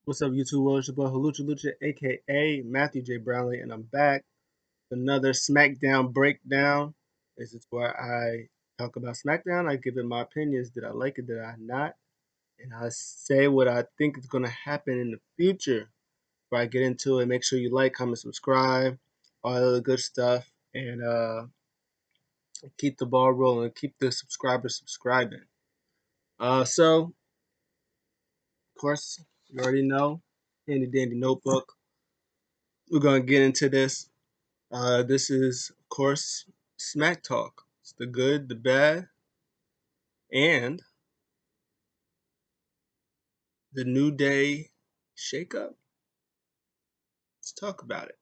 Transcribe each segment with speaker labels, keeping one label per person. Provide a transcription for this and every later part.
Speaker 1: What's up, YouTube world? It's your boy Halucha Lucha, aka Matthew J. Brownlee, and I'm back with another SmackDown breakdown. This is where I talk about SmackDown. I give it my opinions. Did I like it? Did I not? And I say what I think is going to happen in the future. Before I get into it, make sure you like, comment, subscribe, all the other good stuff, and keep the ball rolling. Keep the subscribers subscribing. So, of course, you already know, handy dandy notebook. We're going to get into this. This is, of course, Smack Talk. It's the good, the bad, and the New Day shakeup. Let's talk about it.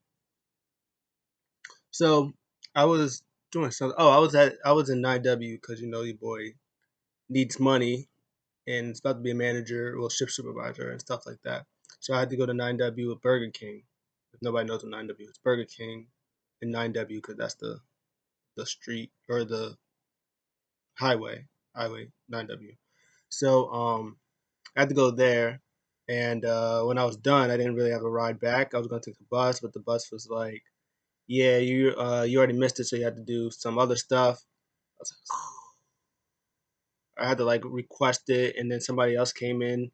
Speaker 1: So, I was doing something. Oh, I was in 9W because your boy needs money and it's about to be a manager, well, shift supervisor and stuff like that. So I had to go to 9W with Burger King. If nobody knows what 9W is, Burger King and 9W because that's the street or the highway 9W. So I had to go there, and when I was done, I didn't really have a ride back. I was going to take the bus, but the bus was like, "Yeah, you already missed it, so you had to do some other stuff." I was like, I had to like request it, and then somebody else came in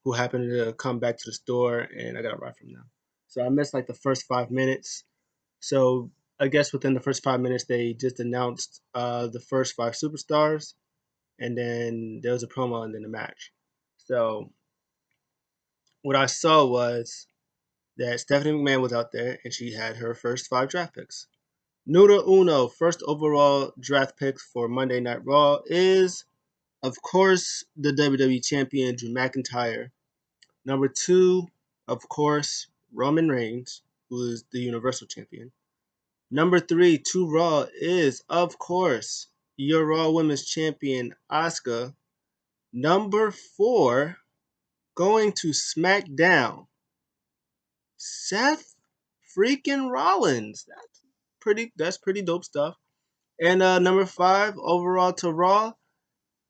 Speaker 1: who happened to come back to the store, and I got a ride from them. So I missed like the first 5 minutes. So I guess within the first 5 minutes, they just announced the first five superstars, and then there was a promo, and then the match. So what I saw was that Stephanie McMahon was out there and she had her first five draft picks. Numero uno, first overall draft pick for Monday Night Raw is, of course, the WWE Champion Drew McIntyre. Number two, of course, Roman Reigns, who is the Universal Champion. Number three, to Raw is, of course, your Raw Women's Champion, Asuka. Number four, going to SmackDown, Seth freaking Rollins. That's pretty dope stuff. And number five overall to Raw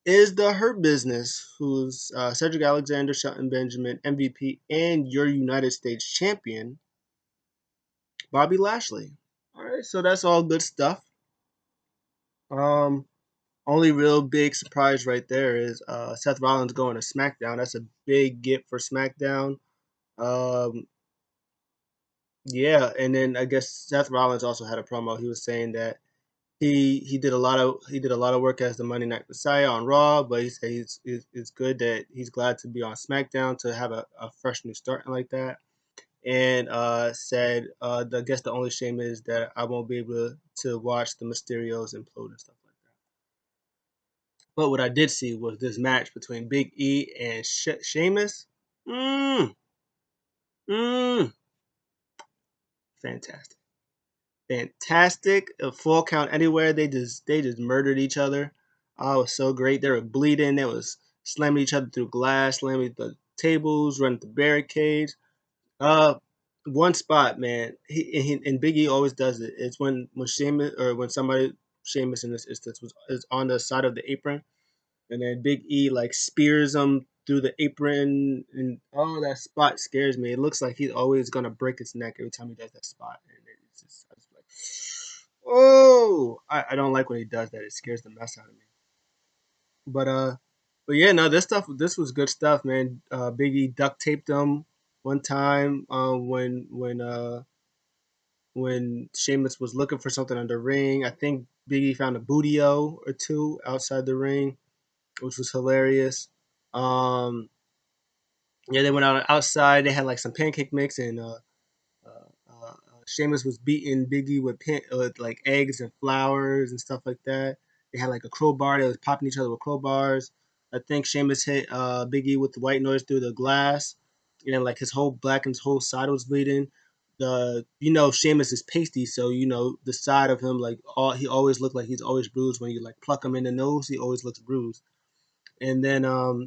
Speaker 1: is the Hurt Business, who's Cedric Alexander, Shelton Benjamin, MVP, and your United States champion, Bobby Lashley. All right, so that's all good stuff. Um, Only real big surprise right there is Seth Rollins going to SmackDown. That's a big get for SmackDown. Um, yeah, and then I guess Seth Rollins also had a promo. He was saying that he did a lot of work as the Monday Night Messiah on Raw, but he said it's good that he's glad to be on SmackDown to have a fresh new start like that. And said I guess the only shame is that I won't be able to watch the Mysterios implode and stuff like that. But what I did see was this match between Big E and Sheamus. Mmm, mmm, fantastic. Fantastic. A full count anywhere. They just murdered each other. Oh, it was so great. They were bleeding. They was slamming each other through glass, slamming the tables, running the barricades. Uh, One spot, man. And Big E always does it. It's when Sheamus or when somebody Sheamus in this instance is on the side of the apron, and then Big E like spears him through the apron, and oh, that spot scares me. It looks like he's always gonna break his neck every time he does that spot, and it's just, I just like, oh, I don't like when he does that. It scares the mess out of me. But but yeah, no, this was good stuff, man. Big E duct taped him one time when Sheamus was looking for something on the ring. I think Big E found a bootio or two outside the ring, which was hilarious. Um, yeah, they went out outside. They had like some pancake mix, and Sheamus was beating Biggie with like eggs and flowers and stuff like that. They had like a crowbar. They was popping each other with crowbars. I think Sheamus hit Biggie with the white noise through the glass, and like his whole back and his whole side was bleeding. Sheamus is pasty, so the side of him like he always looked like he's always bruised. When you like pluck him in the nose, he always looks bruised. And then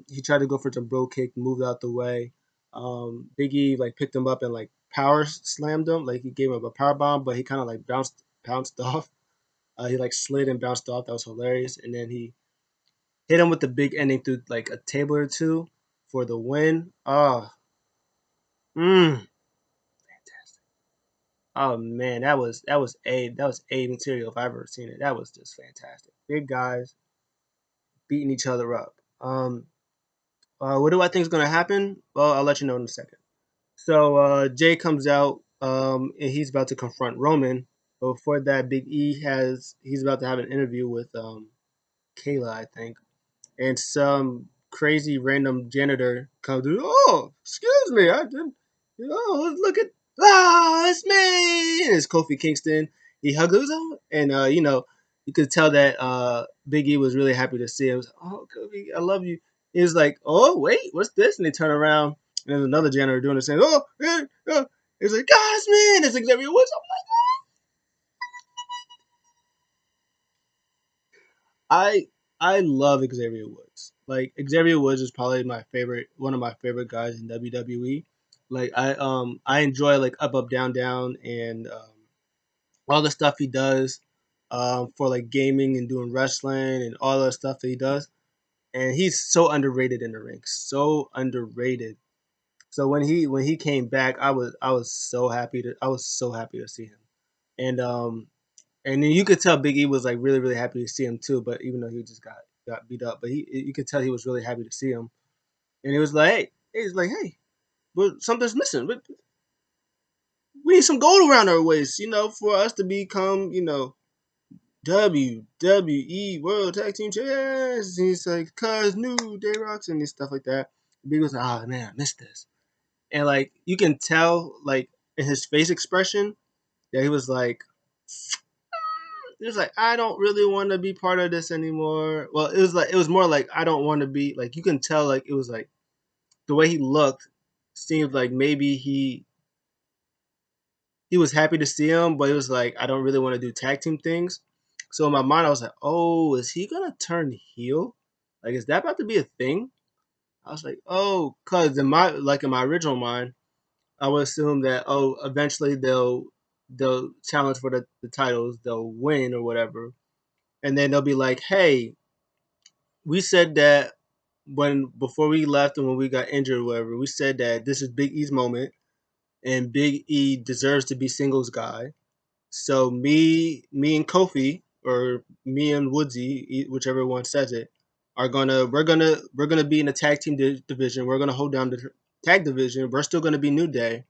Speaker 1: he tried to go for some bro kick, moved out the way. Biggie like picked him up and like power slammed him, like he gave him a power bomb, but he kind of like bounced off. He like slid and bounced off. That was hilarious. And then he hit him with the big ending through like a table or two for the win. Ah, Mm. Oh man, that was A material if I have ever seen it. That was just fantastic. Big guys beating each other up. What do I think is gonna happen? Well, I'll let you know in a second. So Jay comes out, and he's about to confront Roman. But before that, Big E he's about to have an interview with Kayla, I think, and some crazy random janitor comes through. Oh, excuse me, I didn't. Look at it's me. And it's Kofi Kingston. He hugs him, and you could tell that Big E was really happy to see him. He was like, oh, Kofi, I love you. He was like, oh wait, what's this? And they turn around, and there's another janitor doing the same. Oh, he's like, God, it's me. And it's Xavier Woods. I I love Xavier Woods. Like Xavier Woods is probably one of my favorite guys in WWE. Like I enjoy like up down down and all the stuff he does for like gaming and doing wrestling and all the stuff that he does. And he's so underrated in the ring, so underrated. So when he came back, I was so happy to see him. And and then you could tell Big E was like really really happy to see him too. But even though he just got beat up, but you could tell he was really happy to see him. And he was like, hey, but something's missing. We need some gold around our waist, for us to become, WWE World Tag Team Champions. And he's like, cuz new Day Rocks and stuff like that. Big was like, oh man, I missed this. And like you can tell like in his face expression that he was like, I don't really want to be part of this anymore. Well, it was more like I don't want to be like you can tell like it was like the way he looked seemed like maybe he was happy to see him, but it was like I don't really want to do tag team things. So in my mind I was like, "Oh, is he going to turn heel? Like is that about to be a thing?" I was like, "Oh, cuz in my original mind, I would assume that eventually they'll challenge for the titles, they'll win or whatever. And then they'll be like, "Hey, we said that when before we left and when we got injured or whatever, we said that this is Big E's moment and Big E deserves to be singles guy. So me and Kofi or me and Woodsy, whichever one says it, we're gonna be in the tag team division. We're gonna hold down the tag division. We're still gonna be New Day,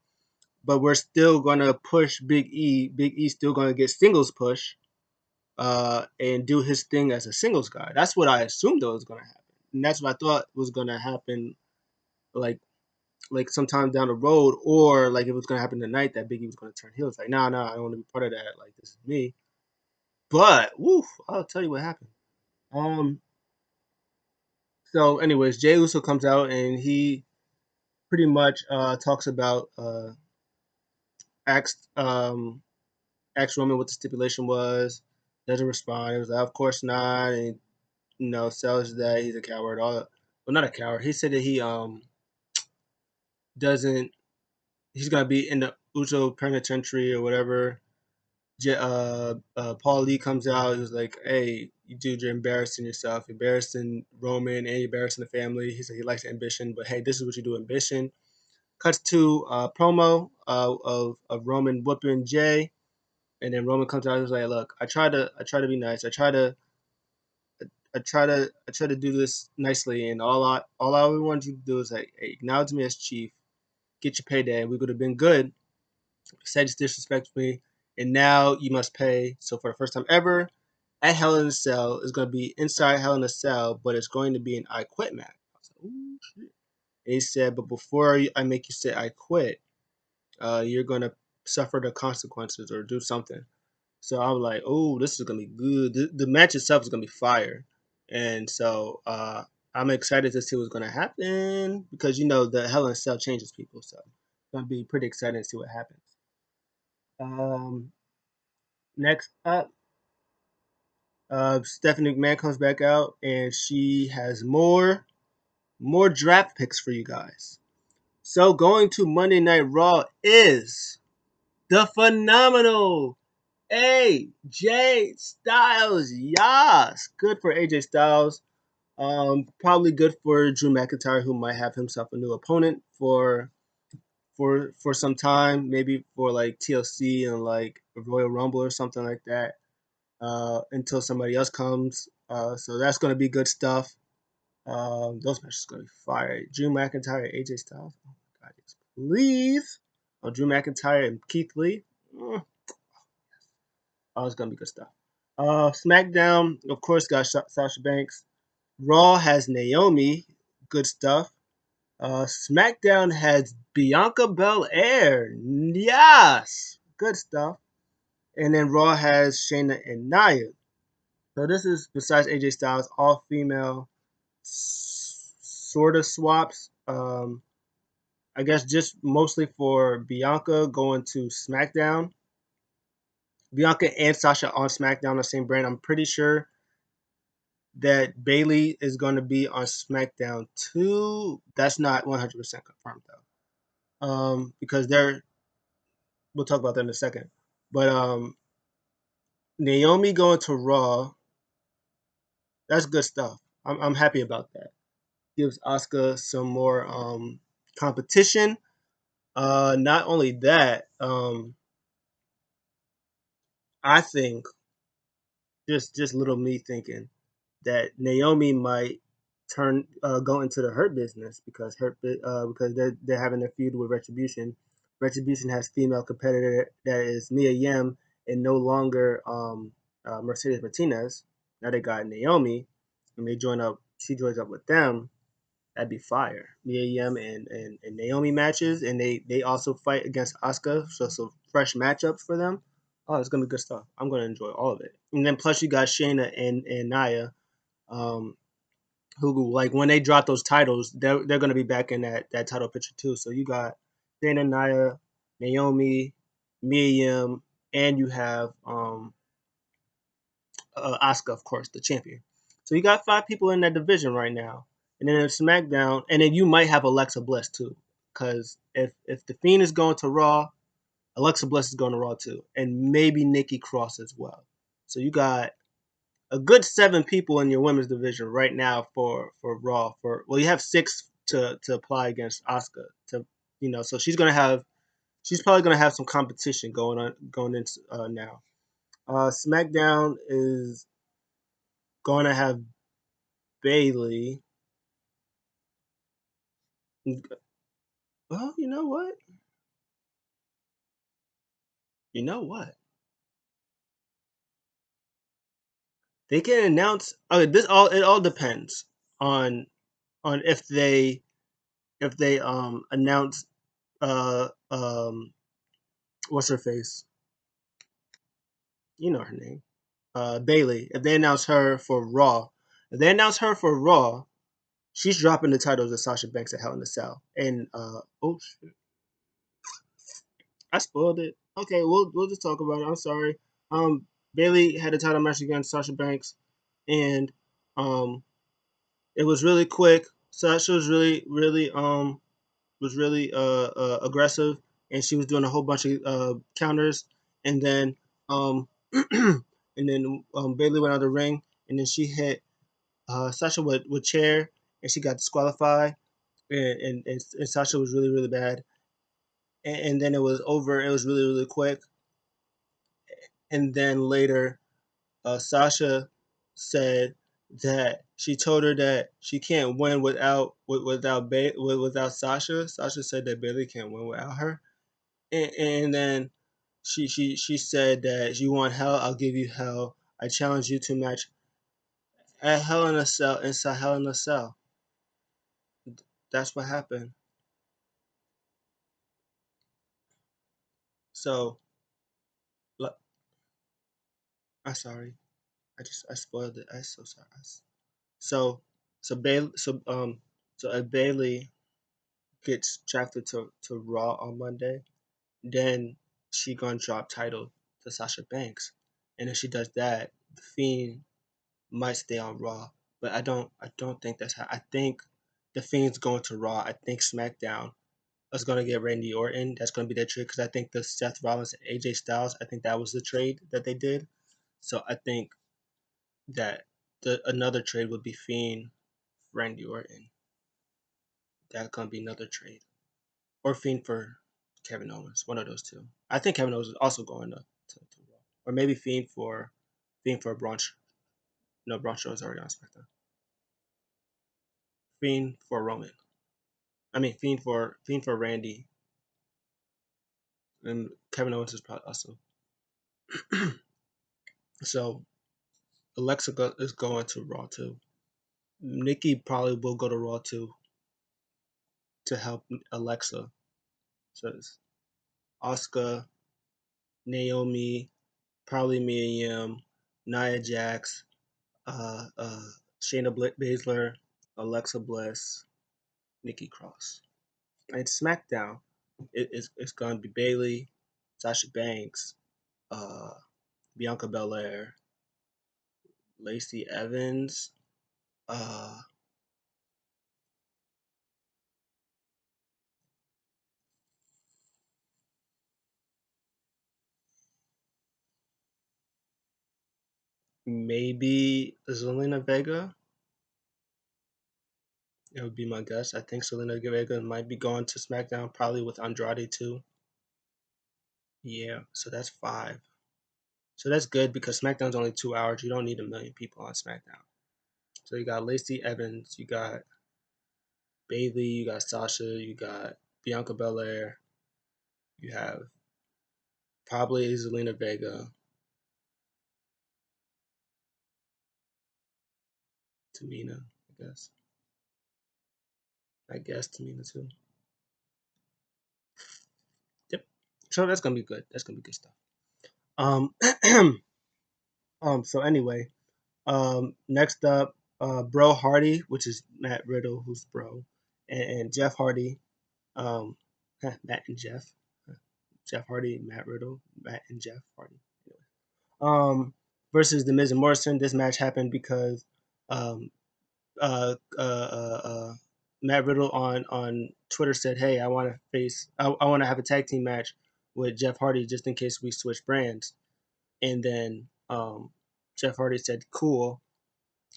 Speaker 1: but we're still gonna push Big E. Big E's still gonna get singles push, and do his thing as a singles guy. That's what I assumed that was gonna happen, and that's what I thought was gonna happen, like sometime down the road, or like if it was gonna happen tonight that Biggie was gonna turn heel. It's like, nah, I don't want to be part of that. Like this is me. But woof, I'll tell you what happened. Um. So, anyways, Jey Uso comes out and he pretty much talks about asks asks Roman what the stipulation was. Doesn't respond. It was like, of course not, and sells that he's a coward. Well, not a coward. He said that he doesn't. He's gonna be in the Uso penitentiary or whatever. Paul Lee comes out. He was like, "Hey, you dude, you're embarrassing yourself. You're embarrassing Roman, and you're embarrassing the family." He said he likes ambition, but hey, this is what you do, ambition. Cuts to promo of Roman whooping Jay, and then Roman comes out. He was like, "Look, I try to be nice. I try to do this nicely, and all I want you to do is like, hey, acknowledge me as chief, get your payday. We would have been good. Said you disrespect me, and now you must pay. So for the first time ever, at Hell in a Cell is going to be inside Hell in a Cell, but it's going to be an I Quit match." I was like, "Ooh shit!" And he said, "But before I make you say I quit, you're going to suffer the consequences or do something." So I'm like, "Oh, this is gonna be good. The match itself is gonna be fire," and so I'm excited to see what's gonna happen because the Hell in a Cell changes people, so it's gonna be pretty exciting to see what happens. Um, Next up, Stephanie McMahon comes back out and she has more draft picks for you guys. So going to Monday Night Raw is the phenomenal AJ Styles. Yes, good for AJ Styles. Probably good for Drew McIntyre, who might have himself a new opponent for some time, maybe for like TLC and like a Royal Rumble or something like that, until somebody else comes. So that's gonna be good stuff. Those matches gonna be fire. Drew McIntyre, AJ Styles. Oh my god, yes, please. Oh, Drew McIntyre and Keith Lee. Oh, it's gonna be good stuff. SmackDown, of course, got Sasha Banks. Raw has Naomi. Good stuff. SmackDown has Bianca Belair. Yes, good stuff. And then Raw has Shayna and Nia. So this is besides AJ Styles, all female sort of swaps. I guess just mostly for Bianca going to SmackDown. Bianca and Sasha on SmackDown, the same brand. I'm pretty sure that Bailey is going to be on SmackDown too. That's not 100% confirmed though, because they're we'll talk about that in a second. But Naomi going to Raw, that's good stuff. I'm happy about that. Gives Asuka some more competition. Not only that, I think just little me thinking that Naomi might turn go into the Hurt business because they're having a feud with Retribution. Retribution has female competitor that is Mia Yim and no longer Mercedes Martinez. Now they got Naomi, and they join up. She joins up with them. That'd be fire. Mia Yim and Naomi matches, and they also fight against Asuka. So fresh matchups for them. Oh, it's gonna be good stuff. I'm gonna enjoy all of it. And then plus you got Shayna and Nia, um, who like when they drop those titles, they're gonna be back in that title picture too. So you got Shayna, Nia, Naomi, Mia Yim, and you have Asuka, of course, the champion. So you got five people in that division right now. And then in SmackDown, and then you might have Alexa Bliss too, because if the Fiend is going to Raw, Alexa Bliss is going to Raw too, and maybe Nikki Cross as well. So you got a good seven people in your women's division right now for Raw. For well, you have six to apply against Asuka. To so she's probably gonna have some competition going into now. SmackDown is going to have Bailey. Well, you know what? You know what? They can announce. Okay, this all it all depends on if they announce what's her face? You know her name. Bailey. If they announce her for Raw, if they announce her for Raw, she's dropping the titles of Sasha Banks at Hell in a Cell. And oh shit, I spoiled it. Okay, we'll just talk about it. I'm sorry. Bailey had a title match against Sasha Banks, and um, it was really quick. Sasha was really aggressive, and she was doing a whole bunch of counters, and then um, and then Bailey went out of the ring, and then she hit Sasha with chair, and she got disqualified, and Sasha was really really bad, and then it was over. It was really really quick, and then later Sasha said that she told her that she can't win without Sasha. Sasha said that Bailey can't win without her, and then she said that you want hell, I'll give you hell. I challenge you to match at Hell in a Cell inside Hell in a Cell. That's what happened. So I'm sorry. I spoiled it. I'm so sorry. So so Bailey so Bailey gets drafted to Raw on Monday, then she gonna drop title to Sasha Banks, and if she does that, the Fiend might stay on Raw. But I don't think that's how. I think the Fiend's going to Raw. I think SmackDown is gonna get Randy Orton. That's gonna be their trade because I think the Seth Rollins and AJ Styles. I think that was the trade that they did. So I think that the another trade would be Fiend Randy Orton. That's gonna be another trade or Fiend for. Kevin Owens, one of those two. I think Kevin Owens is also going to Raw, or maybe Fiend for Braun. No, Braun Strowman is already on SmackDown. Fiend for Roman. I mean Fiend for Randy, and Kevin Owens is probably also. So Alexa is going to Raw too. Nikki probably will go to Raw too to help Alexa. So it's Asuka, Naomi, probably Mia Yim, Nia Jax, Shayna Baszler, Alexa Bliss, Nikki Cross. And SmackDown, it's going to be Bayley, Sasha Banks, uh, Bianca Belair, Lacey Evans, uh, maybe Zelina Vega. It would be my guess. I think Zelina Vega might be going to SmackDown, probably with Andrade too. Yeah, so that's five. So that's good because SmackDown's only 2 hours. You don't need a million people on SmackDown. So you got Lacey Evans, you got Bayley, you got Sasha, you got Bianca Belair, you have probably Zelina Vega, Tamina, I guess. I guess Tamina too. Yep. So that's gonna be good. That's gonna be good stuff. Um, so anyway, next up, Bro Hardy, which is Matt Riddle, who's Bro, and Jeff Hardy, um, Matt and Jeff, Jeff Hardy, Matt Riddle, Matt and Jeff Hardy. Versus the Miz and Morrison. This match happened because um, uh, uh, uh, uh, Matt Riddle on Twitter said, "Hey, I want to have a tag team match with Jeff Hardy just in case we switch brands." And then Jeff Hardy said, "Cool."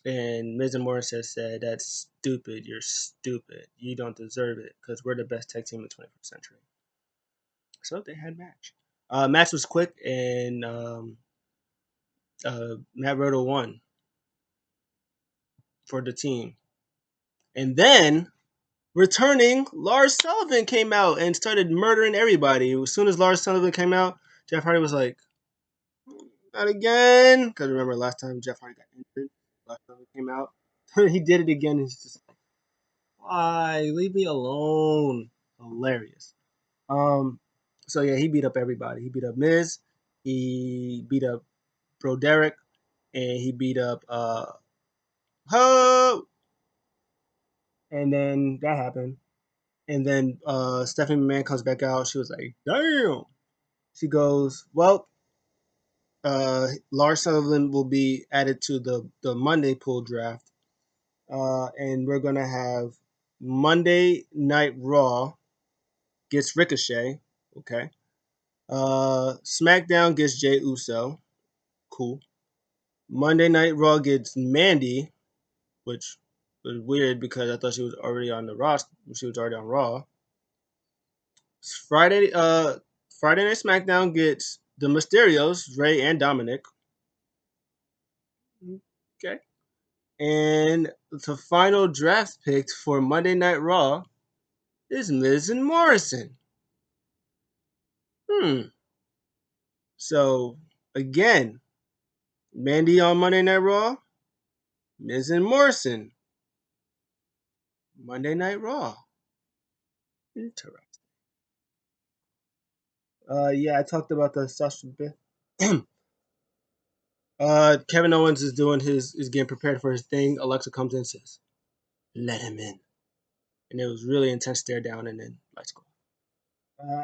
Speaker 1: And Miz and Morrison said, "That's stupid. You're stupid. You don't deserve it because we're the best tag team in the 21st century." So they had a match. Match was quick, and Matt Riddle won for the team. And then returning, Lars Sullivan came out and started murdering everybody. As soon as Lars Sullivan came out, Jeff Hardy was like, "Not again." Because remember, last time Jeff Hardy got injured, Lars Sullivan came out. He did it again. He's just like, "Why? Leave me alone." Hilarious. Um, so yeah, he beat up everybody. He beat up Miz. He beat up Bro Derek, and he beat up Ho. And then that happened. And then Stephanie McMahon comes back out. She was like, "Damn." She goes, "Well, Lars Sullivan will be added to the Monday pool draft, and we're gonna have Monday Night Raw gets Ricochet, okay. SmackDown gets Jey Uso, cool. Monday Night Raw gets Mandy, which was weird because I thought she was already on the Raw. She was already on Raw. Friday, uh, Friday Night SmackDown gets the Mysterios, Ray and Dominic. Okay. And the final draft pick for Monday Night Raw is Miz and Morrison. Hmm. So again, Mandy on Monday Night Raw, Miz and Morrison, Monday Night Raw. Interesting. Yeah, I talked about the Sasha bit. Kevin Owens is getting prepared for his thing. Alexa comes in and says, "Let him in," and it was really intense stare down, and then lights go.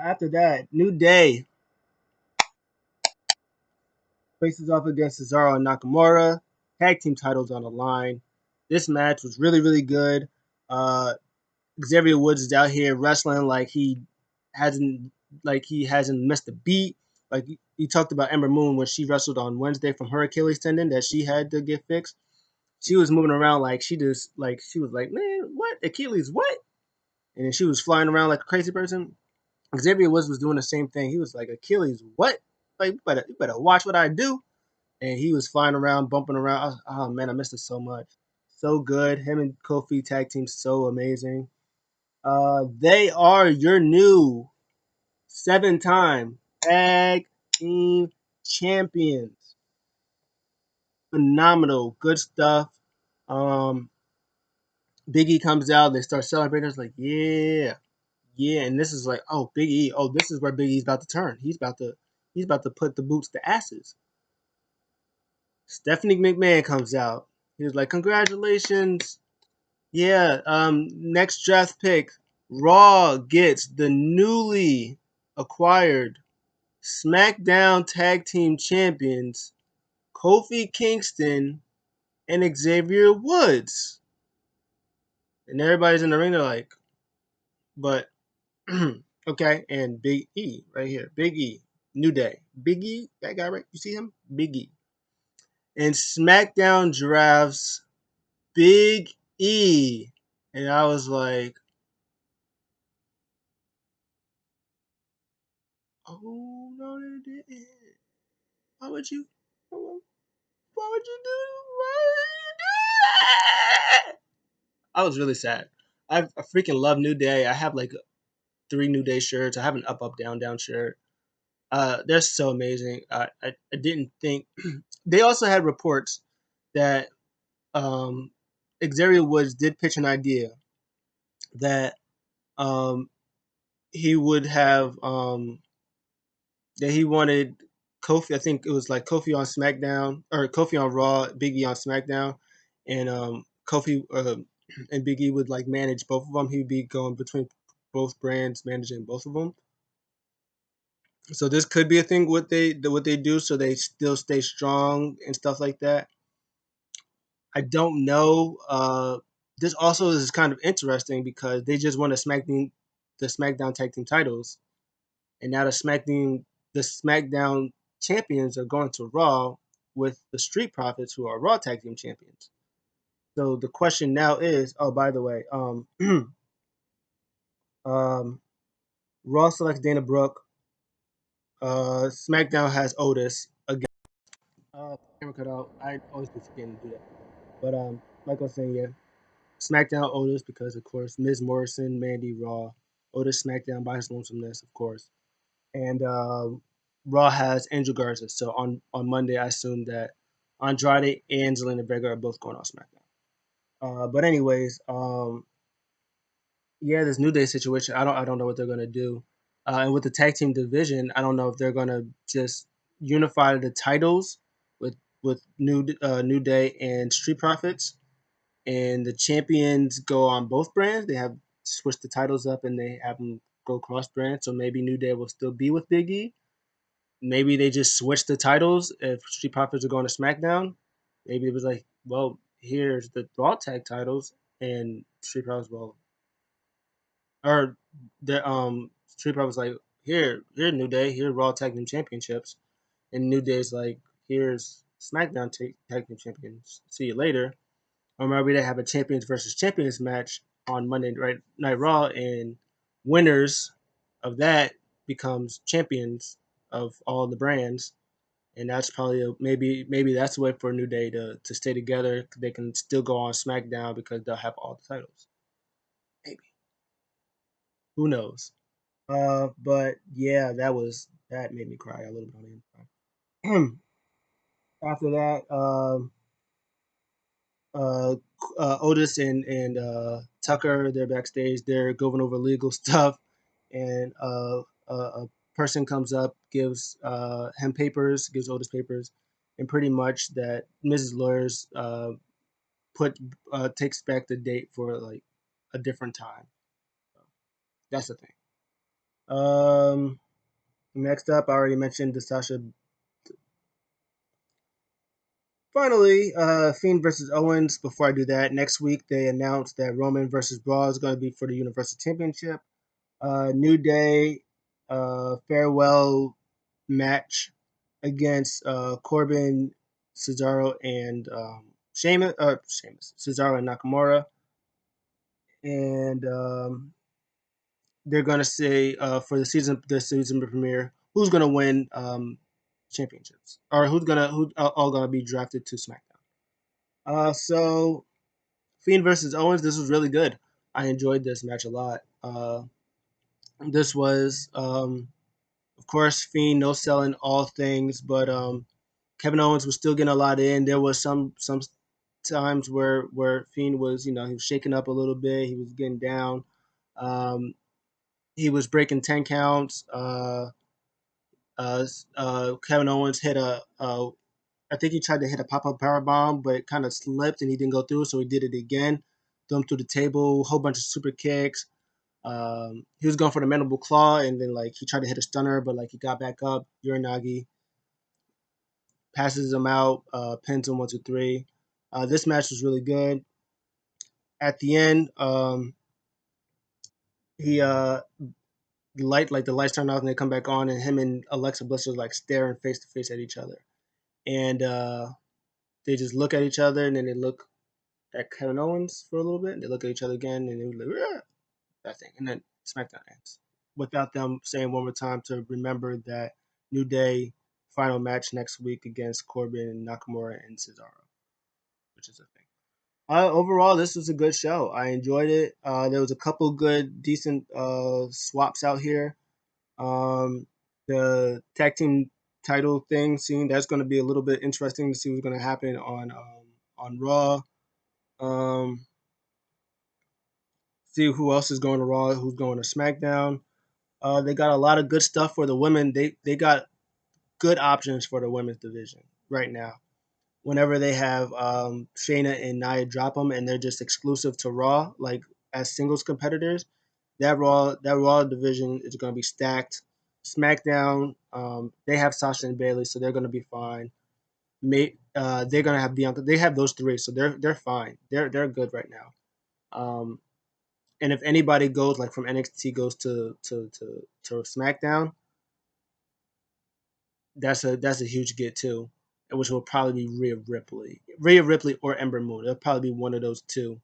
Speaker 1: After that, New Day faces off against Cesaro and Nakamura. Tag team titles on the line. This match was really, really good. Uh, Xavier Woods is out here wrestling hasn't like he hasn't missed a beat. Like you talked about Ember Moon when she wrestled on Wednesday from her Achilles tendon that she had to get fixed. She was moving around like she was like, "Man, what Achilles? What?" And then she was flying around like a crazy person. Xavier Woods was doing the same thing. He was like, Achilles, what? Like, you better watch what I do. And he was flying around, bumping around. Oh man, I missed it so much. So good. Him and Kofi tag team so amazing. They are your new 7-time tag team champions. Phenomenal, good stuff. Um, Big E comes out, they start celebrating. It's like, yeah, yeah, and this is like, oh, Big E, oh, this is where Big E's about to turn. He's about to put the boots to asses. Stephanie McMahon comes out. He was like, congratulations. Yeah, next draft pick. Raw gets the newly acquired SmackDown Tag Team Champions Kofi Kingston and Xavier Woods. And everybody's in the ring, they're like, but okay, and Big E right here. Big E. New Day. Big E, that guy right? You see him? Big E. And SmackDown drafts Big E. And I was like, oh no, they didn't. Why would you? Why would you do? Why would you do that? I was really sad. I freaking love New Day. I have like 3 New Day shirts. I have an up up down down shirt. They're so amazing. I didn't think they also had reports that um, Xavier Woods did pitch an idea that um, he would have that he wanted Kofi. I think it was like Kofi on SmackDown or Kofi on Raw, Big E on SmackDown, and Kofi and Big E would like manage both of them. He would be going between both brands, managing both of them. So this could be a thing what they do, so they still stay strong and stuff like that. I don't know. This also is kind of interesting because they just won the SmackDown Tag Team titles, and now the SmackDown champions are going to Raw with the Street Profits, who are Raw Tag Team champions. So the question now is, oh, by the way, um, Raw selects Dana Brooke. SmackDown has Otis again. Camera cut out. I always be forgetting to do that. But like I was saying, yeah, SmackDown Otis because of course Miz Morrison, Mandy Raw, Otis SmackDown by his lonesomeness, of course, and Raw has Angel Garza. So on Monday, I assume that Andrade and Zelina Vega are both going on SmackDown. But anyways, yeah, this New Day situation, I don't know what they're gonna do. And with the tag team division, I don't know if they're gonna just unify the titles with New Day and Street Profits, and the champions go on both brands. They have switched the titles up and they have them go cross brand. So maybe New Day will still be with Big E. Maybe they just switch the titles if Street Profits are going to SmackDown. Maybe it was like, well, here's the Raw tag titles and Street Profits, well, or the Street Profits like, here New Day, here Raw Tag Team Championships, and New Day's like, here's SmackDown Tag Team Champions. See you later. Or maybe they have a champions versus champions match on Monday Night Raw, and winners of that becomes champions of all the brands, and that's probably maybe that's a way for New Day to stay together. They can still go on SmackDown because they'll have all the titles. Maybe, who knows? But yeah, that made me cry a little bit on the inside. After that, uh, Otis and Tucker, they're backstage. They're going over legal stuff, and a person comes up, gives him papers, gives Otis papers, and pretty much that Mrs. Lawyers put takes back the date for like a different time. That's the thing. Um, Next up, I already mentioned the Sasha. Finally, Fiend versus Owens. Before I do that, next week they announced that Roman versus Braun is going to be for the Universal Championship. New Day farewell match against Corbin, Cesaro, and Sheamus, Cesaro and Nakamura. And they're gonna say for the season premiere, who's gonna win championships or who all gonna be drafted to SmackDown. So Fiend versus Owens, this was really good. I enjoyed this match a lot. This was, of course, Fiend no selling all things, but Kevin Owens was still getting a lot in. There was some times where Fiend was, he was shaking up a little bit. He was getting down. Um, he was breaking 10 counts. Kevin Owens hit I think he tried to hit a pop up power bomb, but it kind of slipped and he didn't go through, so he did it again. Threw him through the table, whole bunch of super kicks. He was going for the mandible claw, and then like he tried to hit a stunner, but like he got back up. Uranagi passes him out, pins him 1, 2, 3. This match was really good. At the end, he the lights turn off and they come back on, and him and Alexa Bliss was like staring face to face at each other, and they just look at each other, and then they look at Kevin Owens for a little bit, and they look at each other again, and they were like, "Rah!" That thing, and then SmackDown ends without them saying one more time to remember that New Day final match next week against Corbin, Nakamura, and Cesaro, which is a thing. Overall, this was a good show. I enjoyed it. There was a couple good, decent swaps out here. Um, the tag team title thing, seeing that's going to be a little bit interesting to see what's going to happen on Raw. Um, see who else is going to Raw, who's going to SmackDown. They got a lot of good stuff for the women. They got good options for the women's division right now. Whenever they have Shayna and Nia drop them and they're just exclusive to Raw, like as singles competitors, that Raw division is going to be stacked. SmackDown, they have Sasha and Bailey, so they're going to be fine. They're going to have Bianca. They have those three, so they're fine. They're good right now. Um, and if anybody goes like from NXT goes to SmackDown, that's a huge get too, which will probably be Rhea Ripley or Ember Moon. It'll probably be one of those two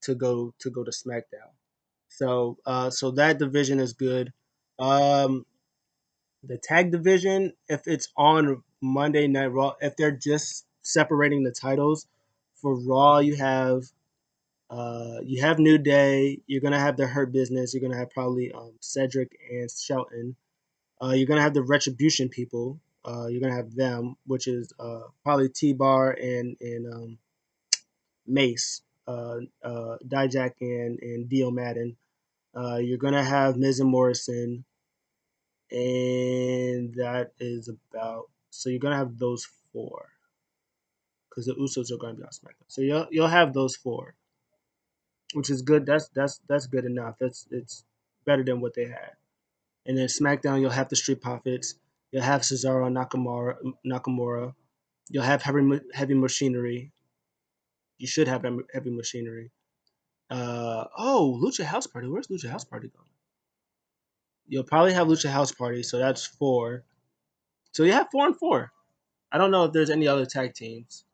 Speaker 1: to go to SmackDown. So that division is good. Um, the tag division, if it's on Monday Night Raw, if they're just separating the titles for Raw, you have New Day. You're gonna have the Hurt Business. You're gonna have probably Cedric and Shelton. You're gonna have the Retribution people. You're gonna have them, which is probably T Bar and Mace, Dijak and Dio Madden. You're gonna have Miz and Morrison, and that is about. So you're gonna have those four because the Usos are gonna be on SmackDown. So you'll have those four, which is good. That's good enough. It's better than what they had. And then SmackDown, you'll have the Street Profits. You'll have Cesaro Nakamura. You'll have heavy machinery. You should have heavy machinery. Lucha House Party. Where's Lucha House Party going? You'll probably have Lucha House Party, so that's four. So you have 4 and 4. I don't know if there's any other tag teams,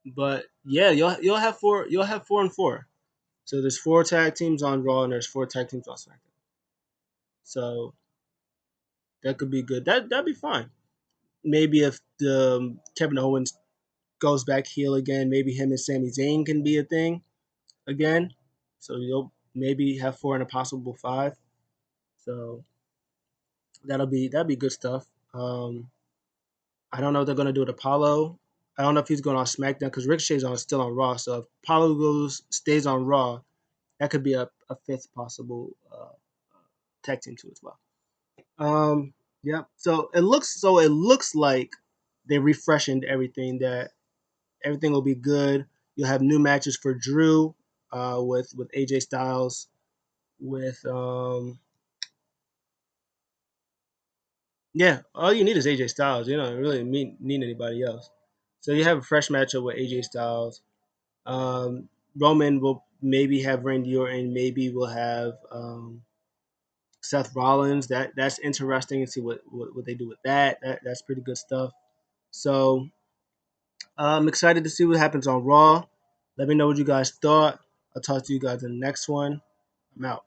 Speaker 1: but yeah, you'll have four. You'll have 4 and 4. So there's 4 tag teams on Raw and there's 4 tag teams on SmackDown. So that could be good. That'd be fine. Maybe if the Kevin Owens goes back heel again, maybe him and Sami Zayn can be a thing again. So you'll maybe have 4 and a possible 5. So that'll be good stuff. I don't know what they're gonna do with Apollo. I don't know if he's going on SmackDown because Ricochet's still on Raw. So if Apollo stays on Raw, that could be a fifth possible tag team too as well. Yeah. So it looks like they refreshened everything. That everything will be good. You'll have new matches for Drew, with AJ Styles, with yeah. All you need is AJ Styles. You don't really need anybody else. So you have a fresh matchup with AJ Styles. Roman will maybe have Randy Orton. Maybe we'll have Seth Rollins. That's interesting to see what they do with that's pretty good stuff. So I'm excited to see what happens on Raw. Let me know what you guys thought. I'll talk to you guys in the next one. I'm out.